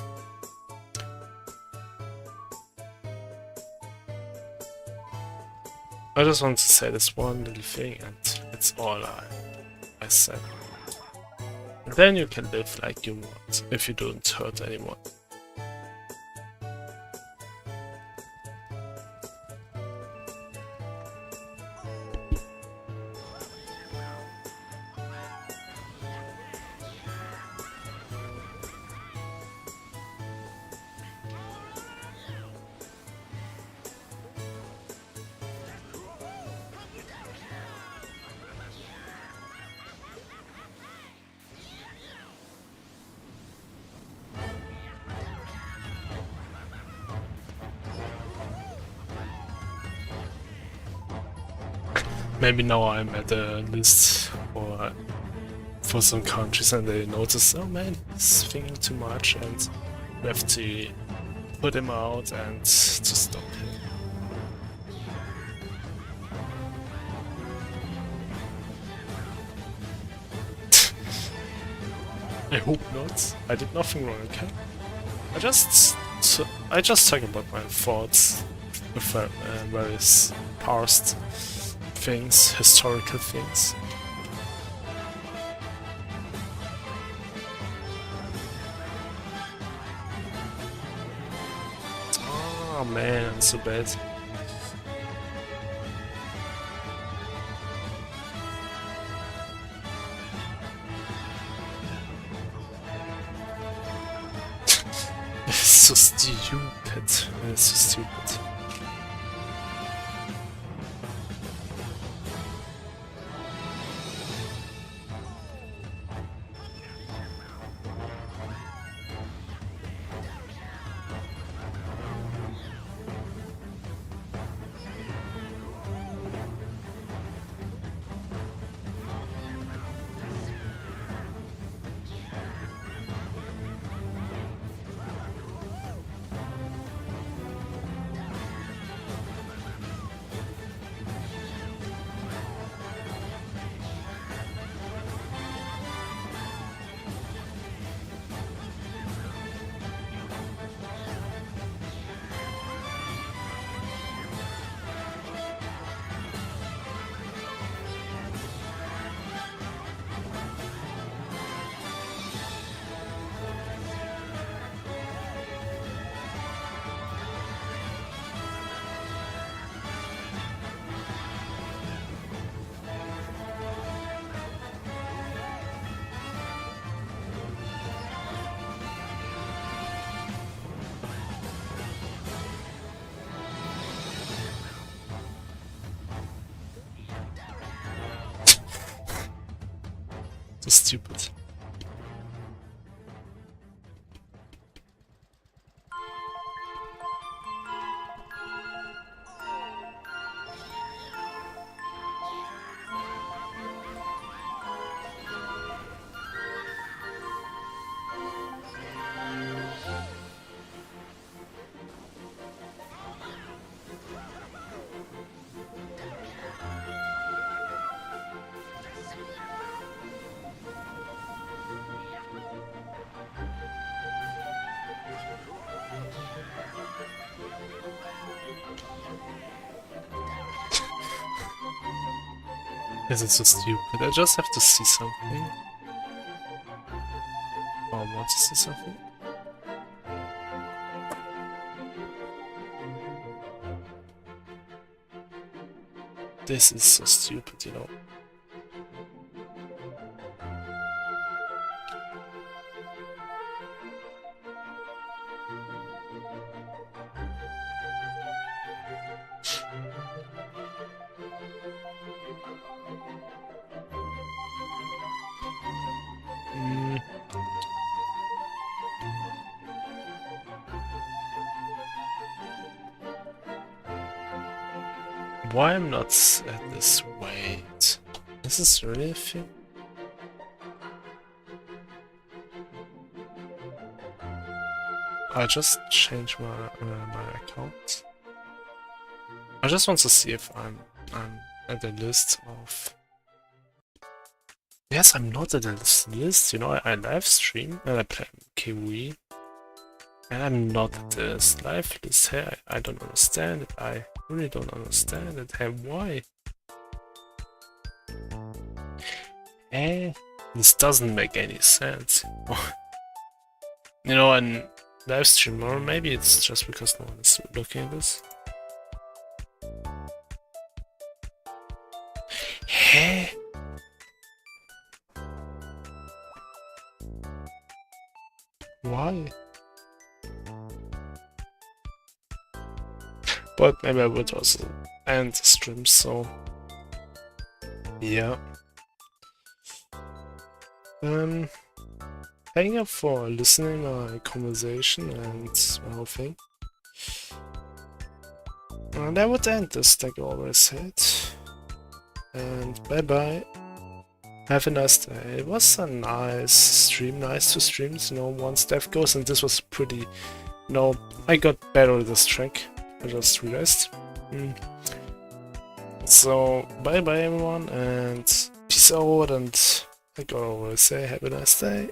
I just want to say this one little thing, and it's all I said. And then you can live like you want, if you don't hurt anyone. Maybe now I'm at a list for some countries and they notice, oh man, he's thinking too much and we have to put him out and to stop him. I hope not. I did nothing wrong, okay? I just talk about my thoughts with various past things, historical things. Oh man, I'm so bad. It's so stupid. It's so stupid. So stupid. This is so stupid. I just have to see something. Oh, I want to see something. This is so stupid, you know. Why I'm not at this weight? Is this really a thing? I just changed my account. I just want to see if I'm at the list of. Yes, I'm not at the list. You know, I live stream and I play Kiwi, and I'm not at this live list. Hey, I don't understand it. I really don't understand it. Hey, why? Hey, this doesn't make any sense. You know, and live stream, or maybe it's just because no one is looking at this. Hey. Why? But maybe I would also end the stream, so yeah. Thank you for listening my conversation and my whole thing. And I would end this like I always said. And bye bye. Have a nice day. It was a nice stream, nice to stream, you know, once death goes, and this was pretty, you know, I got better at this track. I just realized. So, bye bye everyone, and peace out, and like I always say, have a nice day.